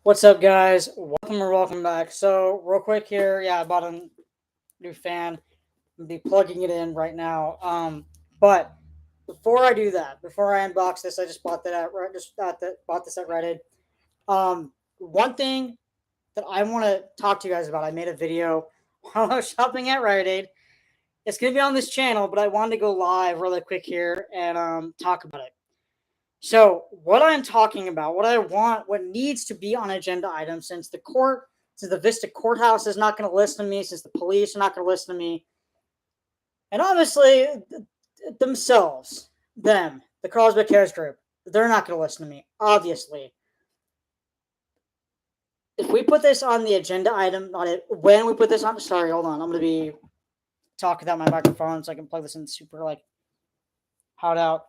What's up, guys? Welcome back. So, real quick here, yeah, I bought a new fan. I'll be plugging it in right now. But before I do that, before I unbox this, I just bought that at bought this at Reddit. One thing that I want to talk to you guys about, I made a video while I was shopping at Reddit. It's gonna be on this channel, but I wanted to go live really quick here and talk about it. So, what I'm talking about, what I want, what needs to be on agenda items, since the Vista Courthouse is not going to listen to me, since the police are not going to listen to me, and obviously themselves, the Carlsbad Cares Group, they're not going to listen to me, obviously. If we put this on the agenda item, not it, when we put this on, sorry, hold on, I'm going to be talking without my microphone so I can plug this in super, hot out.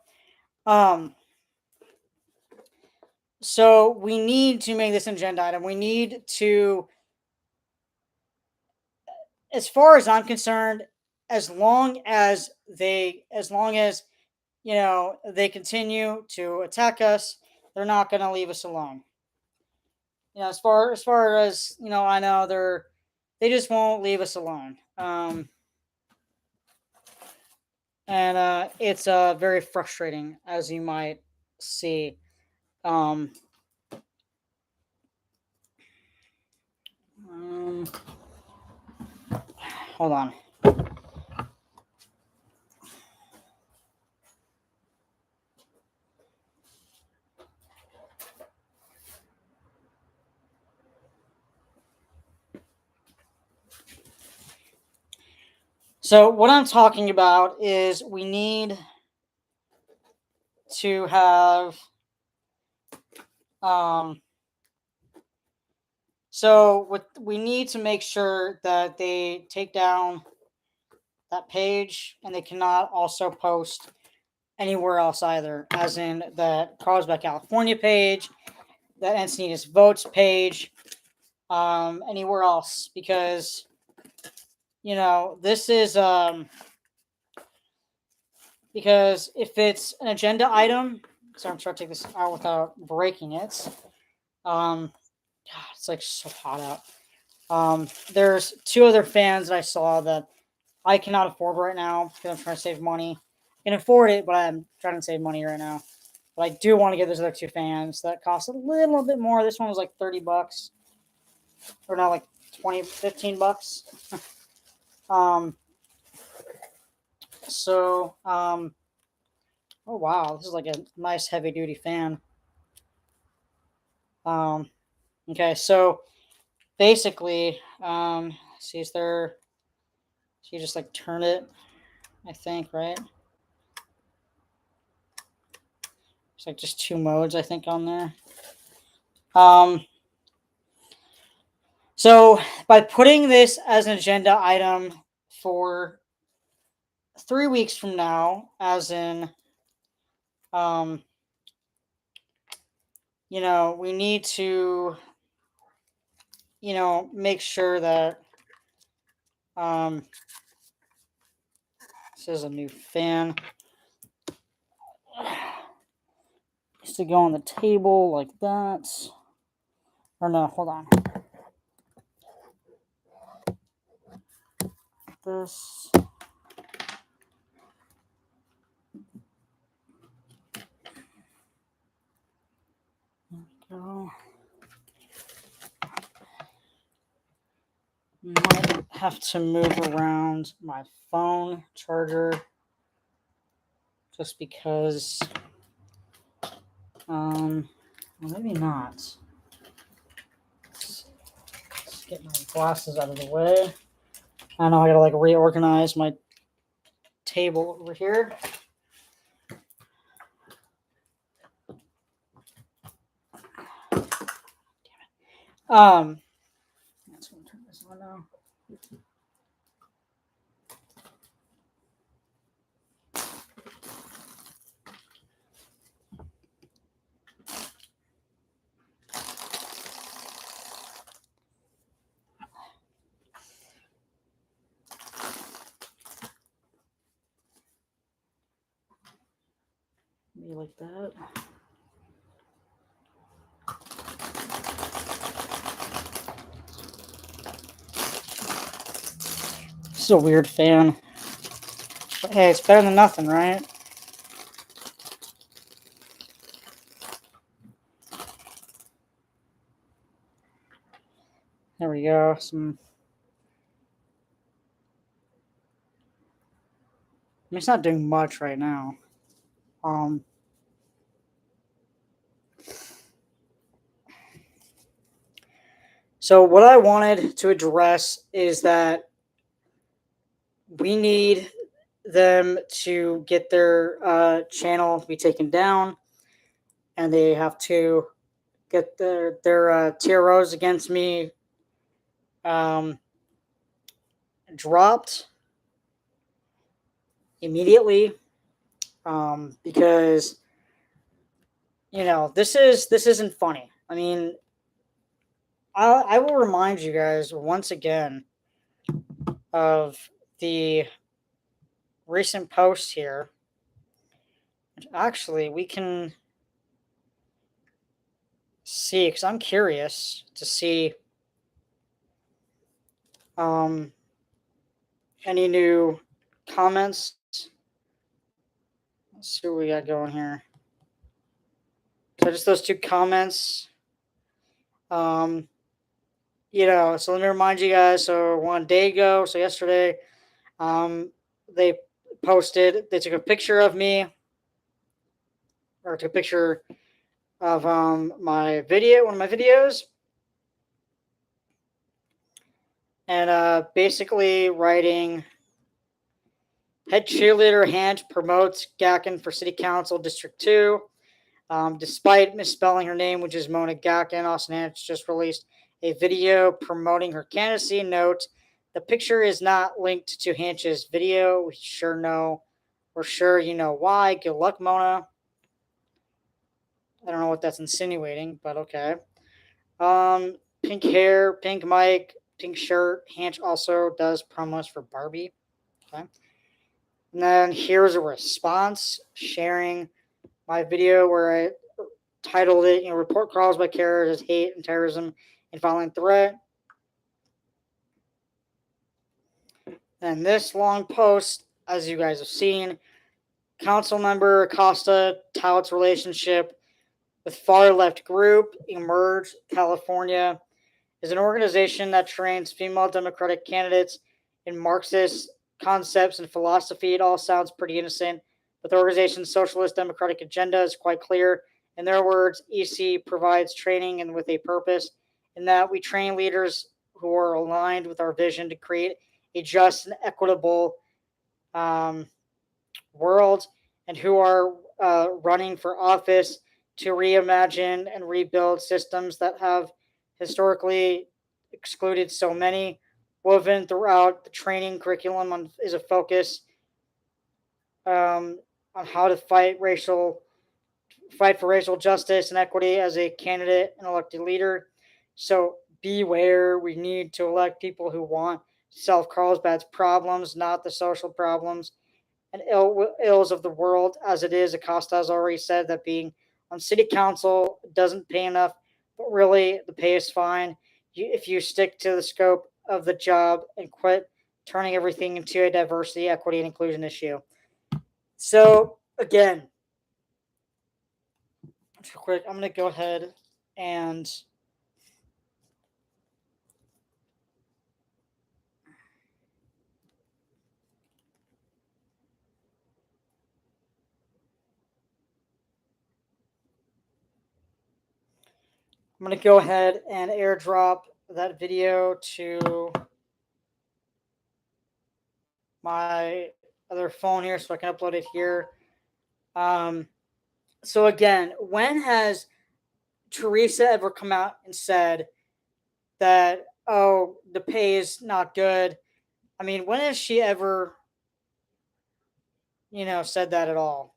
So we need to make this an agenda item. We need to, as far as I'm concerned, as long as they continue to attack us, they're not going to leave us alone. As far as I know, they just won't leave us alone. And it's very frustrating, as you might see. Um, Hold on. So what I'm talking about is we need to have so what we need to make sure that they take down that page, and they cannot also post anywhere else either, as in that Carlsbad, California page, that Encinitas Votes page, anywhere else, because this is because if it's an agenda item, so I'm trying to take this out without breaking it. God, it's like so hot out. There's two other fans that I saw that I cannot afford right now because I'm trying to save money. I can afford it, but I'm trying to save money right now. But I do want to get those other two fans that cost a little bit more. This one was like $30, or not, like 20, $15. um. Oh wow, this is like a nice heavy duty fan. Okay, so basically, see, is there? So you just like turn it, I think, right? It's like just two modes, I think, on there. So by putting this as an agenda item for 3 weeks from now, as in, we need to, make sure that, this is a new fan. Used to go on the table like that. Or no, hold on. This. There we go. Might have to move around my phone charger just because, maybe not. Let's get my glasses out of the way. I know I gotta reorganize my table over here. Damn it. Let's turn this on now. Maybe like that. This is a weird fan. But hey, it's better than nothing, right? There we go. It's not doing much right now. So what I wanted to address is that we need them to get their channel to be taken down, and they have to get their TROs against me um, dropped immediately, because this isn't funny. I mean, I will remind you guys once again of the recent post here. Actually, we can see, because I'm curious to see any new comments. Let's see what we got going here. So just those two comments. So let me remind you guys. So one day ago, so yesterday, they took a picture of me, or took a picture of my video, one of my videos, and basically writing, head cheerleader Hanch promotes Gacken for City Council District 2. Despite misspelling her name, which is Mona Gacken, Austin Hanch just released a video promoting her candidacy. Note, the picture is not linked to Hanch's video. We're sure you know why. Good luck, Mona. I don't know what that's insinuating, but okay. Pink hair, pink mic, pink shirt. Hanch also does promos for Barbie. Okay. And then here's a response sharing my video where I titled it, report calls by Kara as hate and terrorism and violent threat. And this long post, as you guys have seen, council member Acosta touts relationship with far left group Emerge California is an organization that trains female Democratic candidates in Marxist concepts and philosophy. It all sounds pretty innocent, but the organization's socialist democratic agenda is quite clear. In their words, EC provides training and with a purpose, in that we train leaders who are aligned with our vision to create a just and equitable world, and who are running for office to reimagine and rebuild systems that have historically excluded so many. Woven throughout the training curriculum is a focus on how to fight for racial justice and equity as a candidate and elected leader. So beware, we need to elect people who want to solve Carlsbad's problems, not the social problems and ills of the world as it is. Acosta has already said that being on city council doesn't pay enough, but really the pay is fine if you stick to the scope of the job and quit turning everything into a diversity, equity, and inclusion issue. So again, real quick, I'm going to go ahead and airdrop that video to my other phone here so I can upload it here. So again, when has Teresa ever come out and said that, oh, the pay is not good? I mean, when has she ever, said that at all?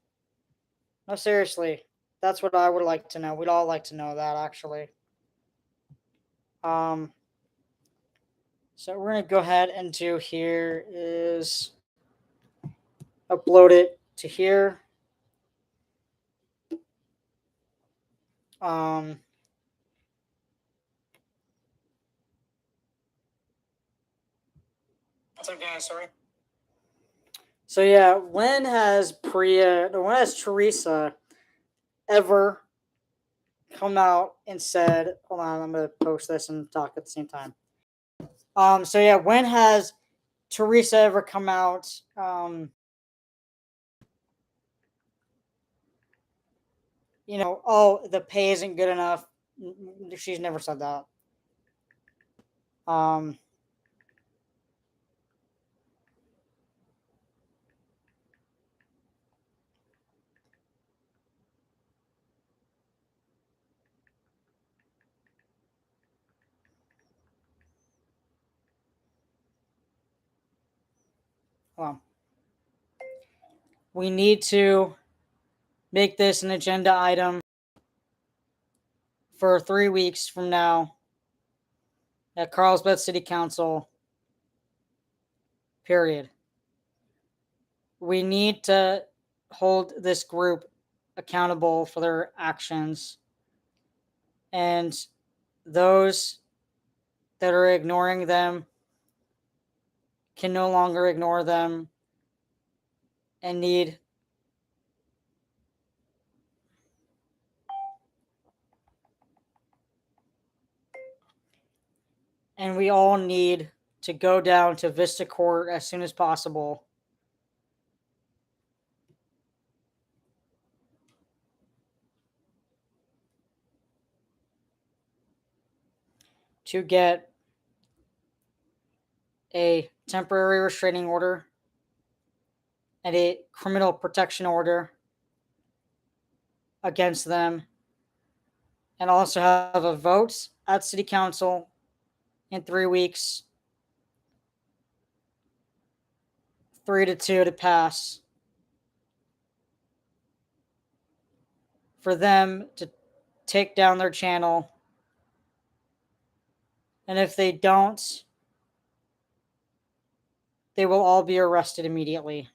No, seriously. That's what I would like to know. We'd all like to know that, actually. So we're going to go ahead and do here is upload it to here. Um, What's up, guys? Sorry. so yeah, when has Teresa ever come out and said, hold on, I'm gonna post this and talk at the same time. So yeah, when has Teresa ever come out? Oh, the pay isn't good enough. She's never said that. Um, well, we need to make this an agenda item for 3 weeks from now at Carlsbad City Council. Period. We need to hold this group accountable for their actions, and those that are ignoring them can no longer ignore them and need and we all need to go down to Vista Court as soon as possible to get a temporary restraining order and a criminal protection order against them, and also have a vote at City Council in 3 weeks, 3-2 to pass, for them to take down their channel. And if they don't, they will all be arrested immediately.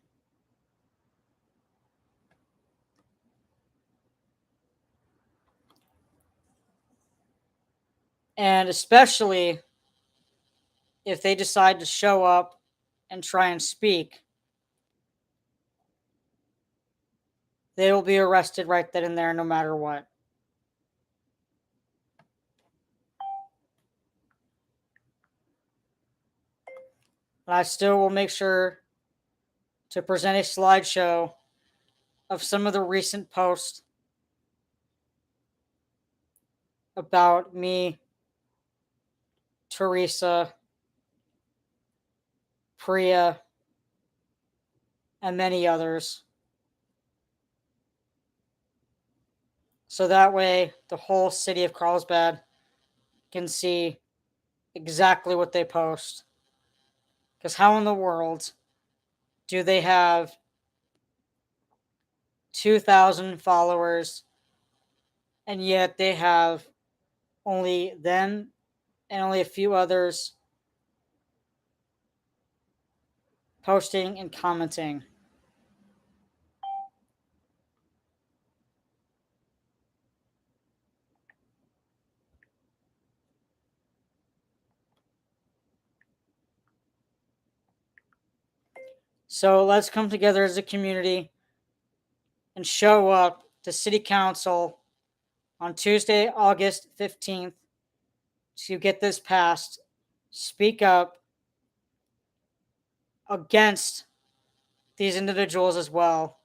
And especially if they decide to show up and try and speak, they will be arrested right then and there, no matter what. But I still will make sure to present a slideshow of some of the recent posts about me, Teresa, Priya, and many others. So that way, the whole city of Carlsbad can see exactly what they post. Because how in the world do they have 2,000 followers and yet they have only them and only a few others posting and commenting? So let's come together as a community and show up to City Council on Tuesday, August 15th to get this passed. Speak up against these individuals as well,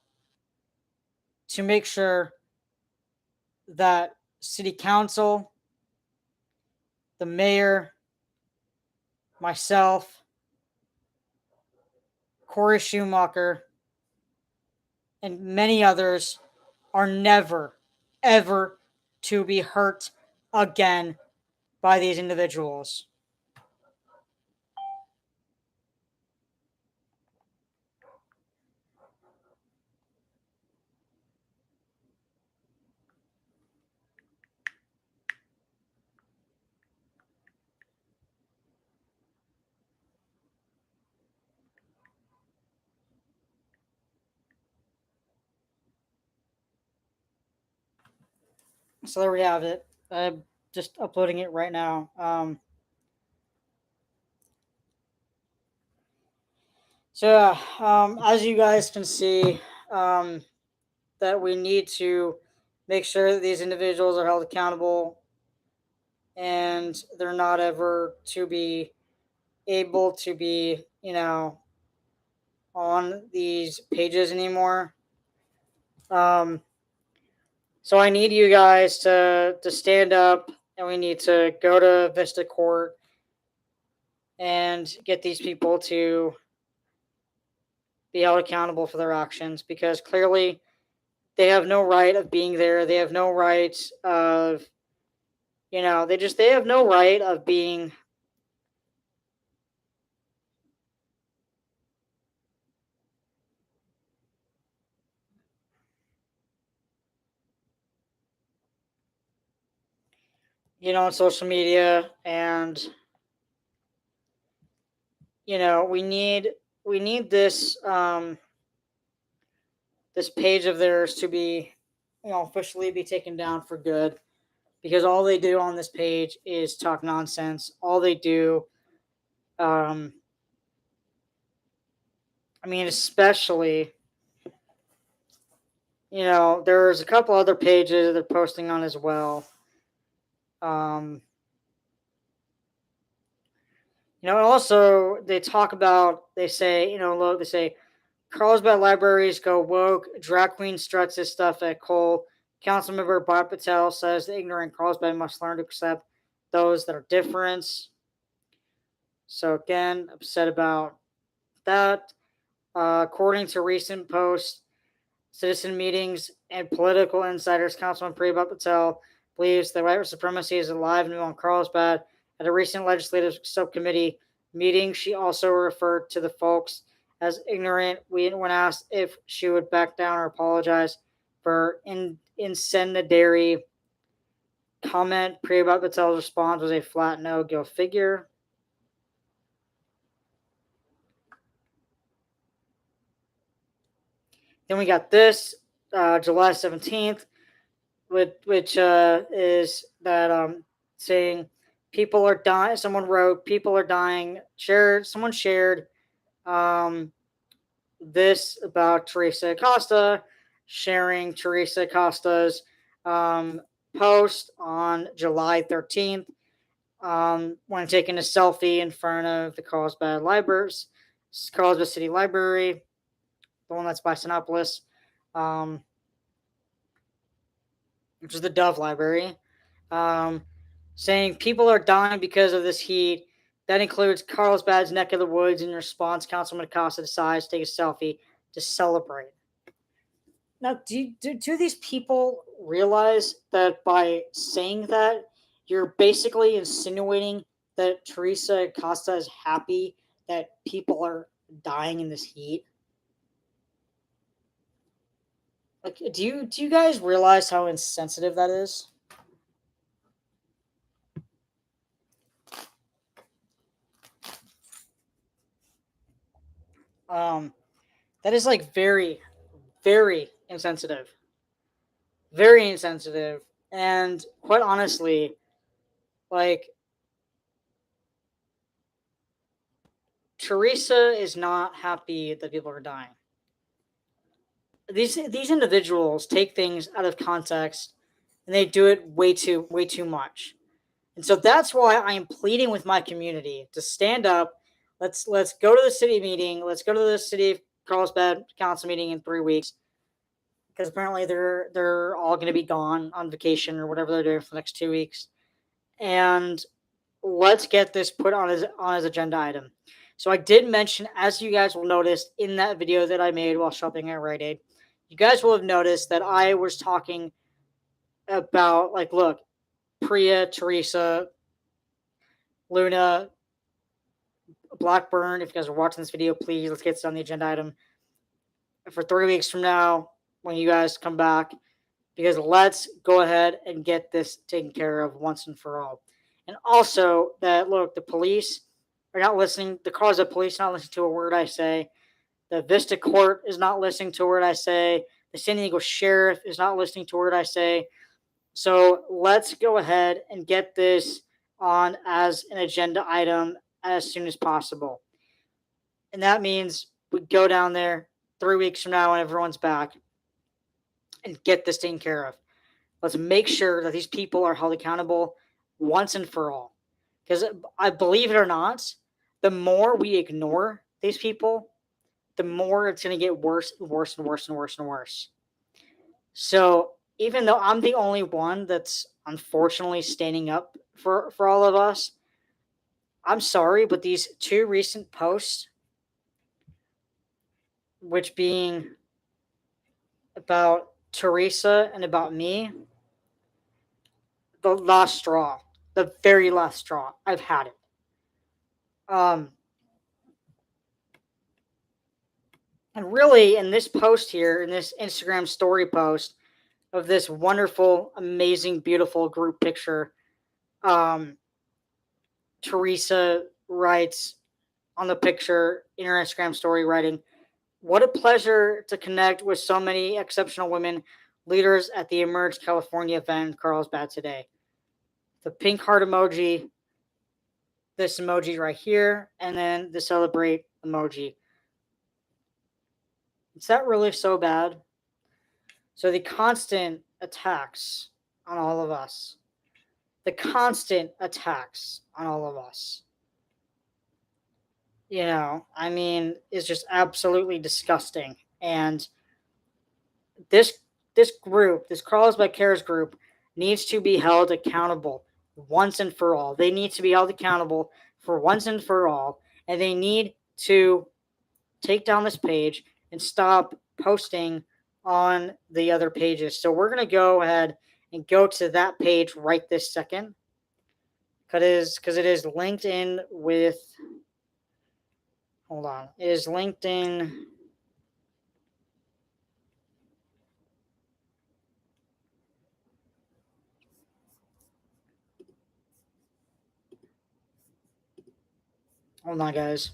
to make sure that City Council, the mayor, myself, Corey Schumacher, and many others are never, ever to be hurt again by these individuals. So there we have it. I'm just uploading it right now. As you guys can see, um, that we need to make sure that these individuals are held accountable and they're not ever to be able to be, on these pages anymore. Um, so I need you guys to stand up, and we need to go to Vista Court and get these people to be held accountable for their actions, because clearly they have no right of being there. They have no right of, they have no right of being. On social media. And we need this page of theirs to be, officially be taken down for good, because all they do on this page is talk nonsense. All they do, um especially, there's a couple other pages they're posting on as well. um Also, they talk about, they say, look, they say Carlsbad Libraries go woke. Drag queen struts his stuff at Cole. Councilmember Bob Patel says the ignorant Carlsbad must learn to accept those that are different. So again, upset about that. According to recent posts, citizen meetings, and political insiders, Councilman Priya Patel believes that white supremacy is alive and new on Carlsbad. At a recent legislative subcommittee meeting, she also referred to the folks as ignorant when asked if she would back down or apologize for incendiary comment. Priya Patel's response was a flat no. Go figure. Then we got this, July 17th, which is that, saying people are dying. Someone wrote, people are dying. Someone shared this about Teresa Acosta, sharing Teresa Acosta's post on July 13th, when taking a selfie in front of the Carlsbad City Library, the one that's by Sinopolis, which is the Dove Library, saying people are dying because of this heat. That includes Carlsbad's neck of the woods. In response, Councilman Acosta decides to take a selfie to celebrate. Now, do these people realize that by saying that, you're basically insinuating that Teresa Acosta is happy that people are dying in this heat? Like, do you guys realize how insensitive that is? Um, that is like very, very insensitive, very insensitive, and quite honestly, like, Teresa is not happy that people are dying. These individuals take things out of context, and they do it way too much. And so that's why I am pleading with my community to stand up. Let's go to the city meeting. Let's go to the city of Carlsbad council meeting in 3 weeks, because apparently they're all going to be gone on vacation or whatever they're doing for the next 2 weeks. And let's get this put on his agenda item. So I did mention, as you guys will notice in that video that I made while shopping at Rite Aid, you guys will have noticed that I was talking about, like, look, Priya, Teresa, Luna, Blackburn. If you guys are watching this video, please let's get this on the agenda item for 3 weeks from now when you guys come back, because let's go ahead and get this taken care of once and for all. And also that, look, the police are not listening. The Carlsbad police are not listening to a word I say. The Vista Court is not listening to a word I say. The San Diego Sheriff is not listening to a word I say. So let's go ahead and get this on as an agenda item as soon as possible. And that means we go down there 3 weeks from now when everyone's back and get this taken care of. Let's make sure that these people are held accountable once and for all. Because I believe it or not, the more we ignore these people, the more it's going to get worse and worse and worse and worse and worse. So even though I'm the only one that's unfortunately standing up for all of us, I'm sorry, but these two recent posts, which being about Teresa and about me, the last straw, the very last straw. I've had it. Um, and really, in this post here, in this Instagram story post of this wonderful, amazing, beautiful group picture, um, Teresa writes on the picture in her Instagram story, writing, "What a pleasure to connect with so many exceptional women leaders at the Emerge California event in Carlsbad today." The pink heart emoji, this emoji right here, and then the celebrate emoji. Is that really so bad? So the constant attacks on all of us, the constant attacks on all of us, I mean, is just absolutely disgusting. And this this group, this Carlsbad Cares group, needs to be held accountable once and for all. They need to be held accountable for once and for all, and they need to take down this page and stop posting on the other pages. So we're going to go ahead and go to that page right this second because it is linked in with, hold on, it is linked in. Hold on, guys.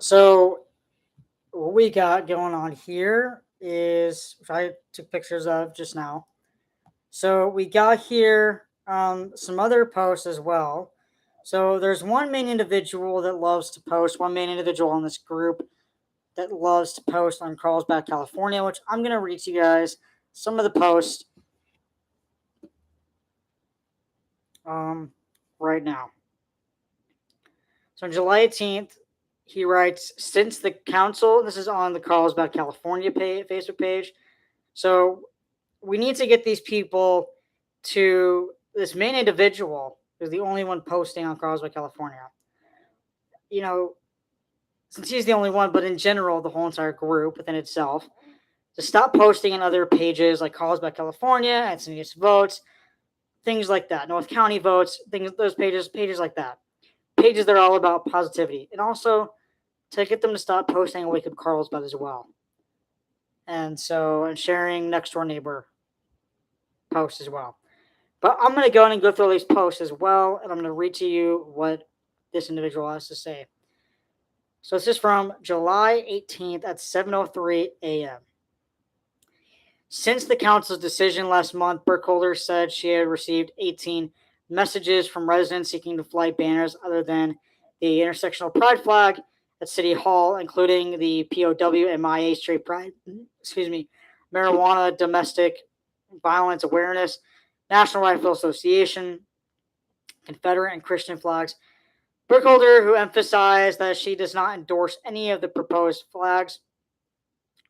So what we got going on here is, which I took pictures of just now. So we got here some other posts as well. So there's one main individual that loves to post, one main individual on this group that loves to post on Carlsbad, California, which I'm going to read to you guys some of the posts right now. So on July 18th, he writes, since the council, this is on the Carlsbad, California Facebook page. So we need to get these people to this main individual who's the only one posting on Carlsbad, California. Since he's the only one, but in general, the whole entire group within itself, to stop posting on other pages like Carlsbad, California, Encinitas Votes, things like that, North County Votes, things, those pages like that. Pages that are all about positivity. And also to get them to stop posting Wake Up Carlsbad as well. And sharing Next Door Neighbor posts as well. But I'm going to go in and go through all these posts as well, and I'm going to read to you what this individual has to say. So this is from July 18th at 7:03 a.m. Since the council's decision last month, Burkholder said she had received 18 messages from residents seeking to fly banners other than the intersectional pride flag at City Hall, including the POW, MIA, straight pride, marijuana, domestic violence awareness, National Rifle Association, Confederate and Christian flags. Burkholder, who emphasized that she does not endorse any of the proposed flags,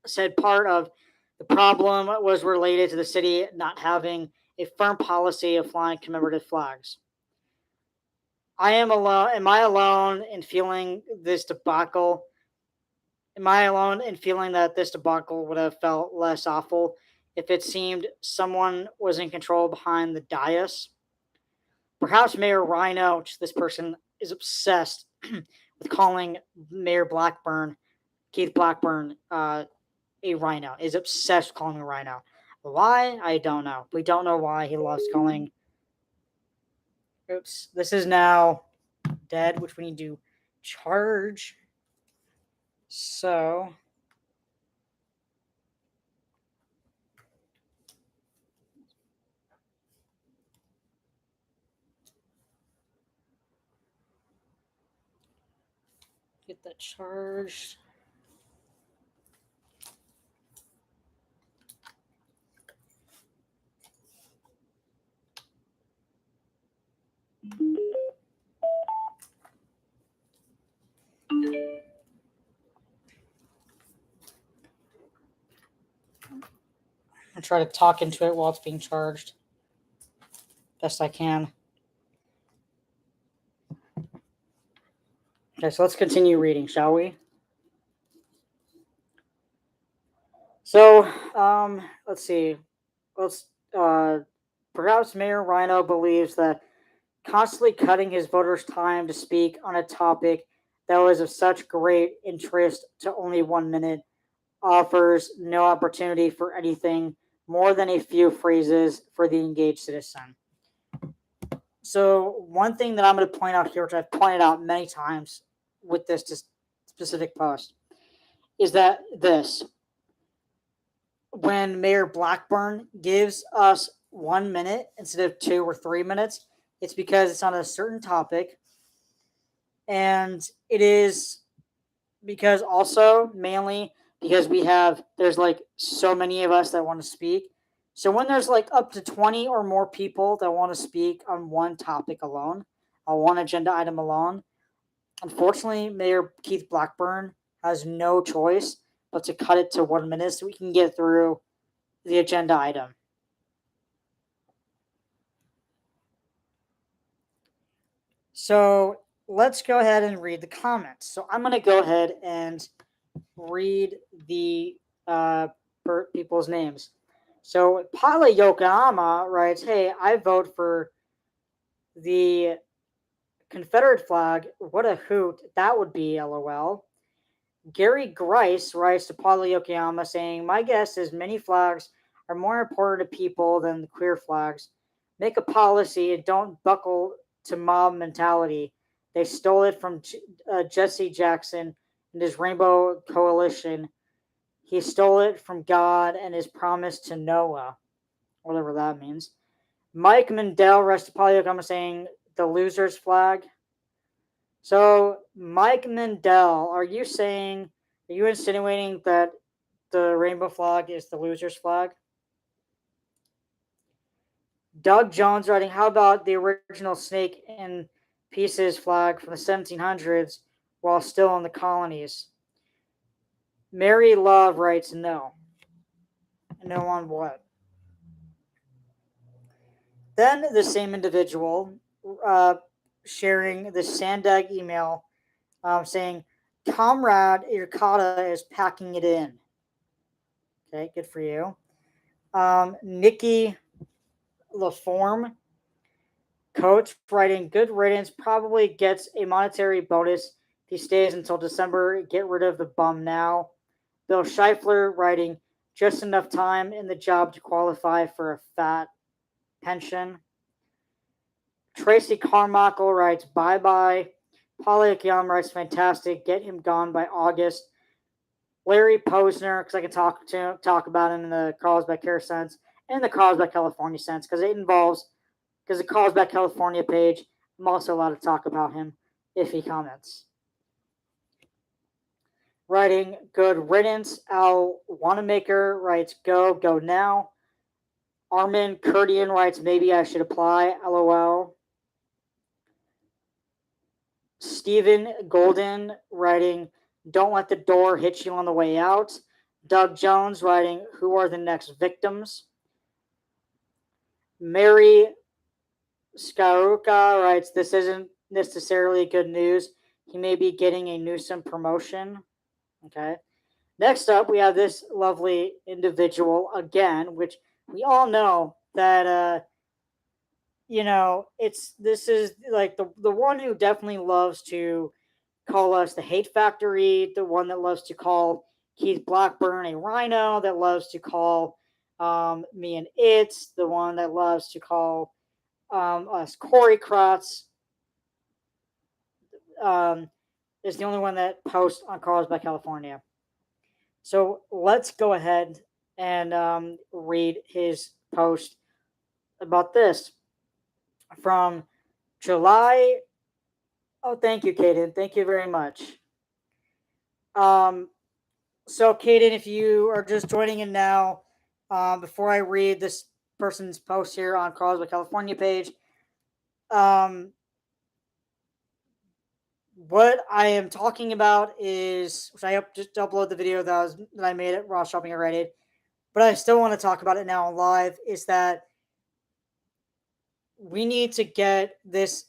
said part of the problem was related to the city not having a firm policy of flying commemorative flags. Am I alone in feeling this debacle? Am I alone in feeling that this debacle would have felt less awful if it seemed someone was in control behind the dais? Perhaps Mayor Rhino, which this person is obsessed with calling Mayor Keith Blackburn, a rhino, is obsessed with calling him a rhino. Why? I don't know. We don't know why he loves calling. Oops. This is now dead, which we need to charge. So get that charged. I try to talk into it while it's being charged best I can. Okay, so let's continue reading, shall we? So, let's see. Perhaps Mayor Rhino believes that constantly cutting his voters' time to speak on a topic that was of such great interest to only 1 minute offers no opportunity for anything more than a few phrases for the engaged citizen. So one thing that I'm going to point out here, which I've pointed out many times with this specific post, is that when Mayor Blackburn gives us 1 minute instead of 2 or 3 minutes, it's because it's on a certain topic. And it is because also mainly because there's like so many of us that want to speak. So when there's like up to 20 or more people that want to speak on one topic alone, on one agenda item alone, unfortunately, Mayor Keith Blackburn has no choice but to cut it to 1 minute so we can get through the agenda item. So let's go ahead and read the comments. So I'm going to go ahead and read the people's names. So Paula Yokohama writes, "Hey, I vote for the Confederate flag. What a hoot that would be, lol." Gary Grice writes to Paula Yokohama saying, "My guess is many flags are more important to people than the queer flags. Make a policy and don't buckle to mob mentality. They stole it from Jesse Jackson and his Rainbow Coalition. He stole it from God and his promise to Noah," whatever that means. Mike Mandel writes to Paula Yokohama saying, "The loser's flag." So, Mike Mandel, are you insinuating that the rainbow flag is the loser's flag? Doug Jones writing, "How about the original Snake in Pieces flag from the 1700s while still in the colonies?" Mary Love writes, "No." No on what? Then the same individual sharing the Sandag email saying, "Comrade Irkata is packing it in." Okay, good for you. Nikki LaForme, coach, writing, "Good riddance, probably gets a monetary bonus If he stays until December, get rid of the bum now. Bill Scheifler writing, just enough time in the job to qualify for a fat pension. Tracy Carmichael writes, bye bye. Paulie Akiyama writes, fantastic. Get him gone by August. Larry Posner, because I can talk about him in the Carlsbad Care sense and the Carlsbad California sense, because the Carlsbad California page, I'm also allowed to talk about him if he comments. Writing, good riddance. Al Wanamaker writes, go now. Armin Kurdian writes, maybe I should apply, lol. Stephen Golden writing, don't let the door hit you on the way out. Doug Jones writing, who are the next victims? Mary Skaruka writes, this isn't necessarily good news. He may be getting a Newsom promotion. Okay. Next up, we have this lovely individual again, which we all know that, this is like the one who definitely loves to call us the hate factory, the one that loves to call Keith Blackburn a rhino, that loves to call me an it's, the one that loves to call us Corey Kratz, is the only one that posts on Carlsbad California. So let's go ahead and read his post about this from July. Oh, thank you, Caden. Thank you very much. So, Caden, if you are just joining in now, before I read this person's post here on Carlsbad California page, what I am talking about is, which I just upload the video that I made at Raw Shopping at Reddit, but I still want to talk about it now on live, is that we need to get this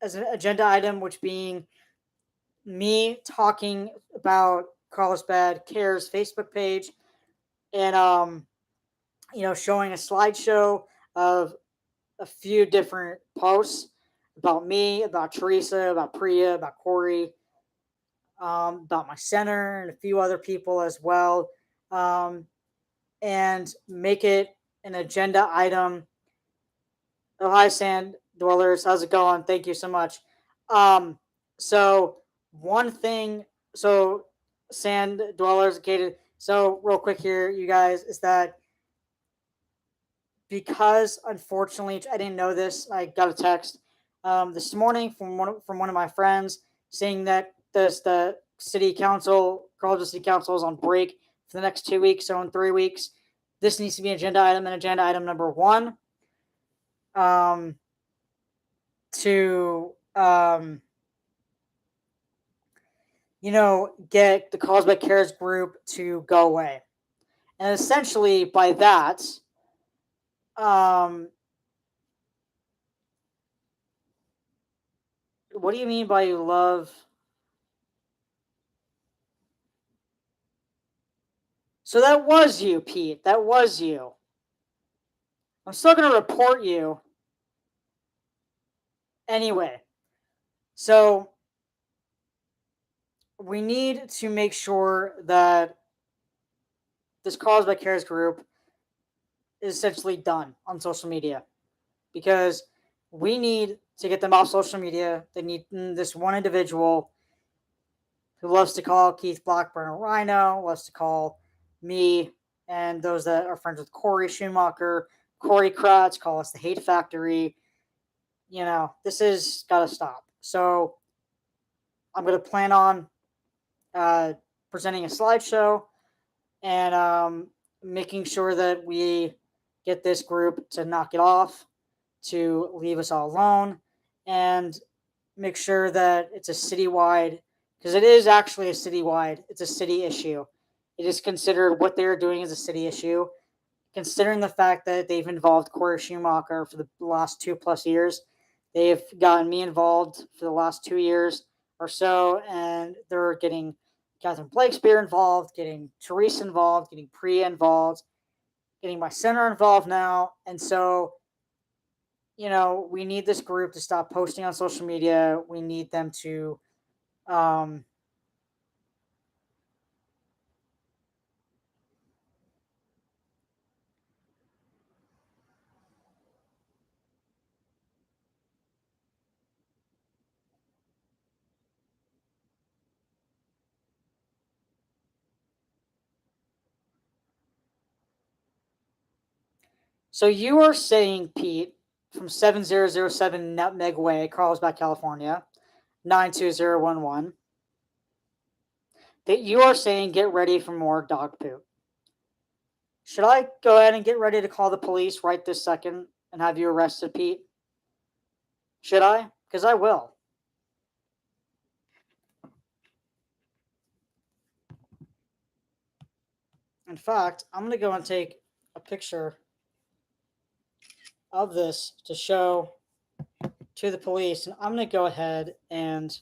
as an agenda item, which being me talking about Carlsbad Cares Facebook page and showing a slideshow of a few different posts about me, about Teresa, about Priya, about Corey, about my center, and a few other people as well, and make it an agenda item. Oh, hi, Sand Dwellers. How's it going? Thank you so much. So one thing, so Sand Dwellers, Gated. So real quick here, you guys, is that because unfortunately I didn't know this, I got a text this morning from one of my friends saying that the city council, Carlsbad City Council, is on break for the next 2 weeks. So in 3 weeks, this needs to be agenda item, and agenda item number 1. To get the Carlsbad Cares group to go away. And essentially by that, what do you mean by you love? So that was you, Pete. That was you. I'm still going to report you. Anyway, so we need to make sure that this Carlsbad Cares group is essentially done on social media, because we need to get them off social media. They need this one individual who loves to call Keith Blackburn a rhino, loves to call me and those that are friends with Corey Schumacher, Corey Kratz, call us the hate factory. This has got to stop. So I'm going to plan on presenting a slideshow and making sure that we get this group to knock it off, to leave us all alone, and make sure that it's a citywide, because it is actually a citywide, it's a city issue. It is considered, what they're doing is a city issue, considering the fact that they've involved Corey Schumacher for the last 2+ years. They've gotten me involved for the last 2 years or so, and they're getting Catherine Blakespear involved, getting Teresa involved, getting Priya involved, getting my center involved now. And so, we need this group to stop posting on social media. We need them to Um, so you are saying, Pete, from 7007 Nutmeg Way, Carlsbad, California, 92011, that you are saying get ready for more dog poop. Should I go ahead and get ready to call the police right this second and have you arrested, Pete? Should I? Because I will. In fact, I'm going to go and take a picture of this to show to the police, and I'm going to go ahead and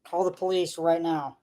call the police right now.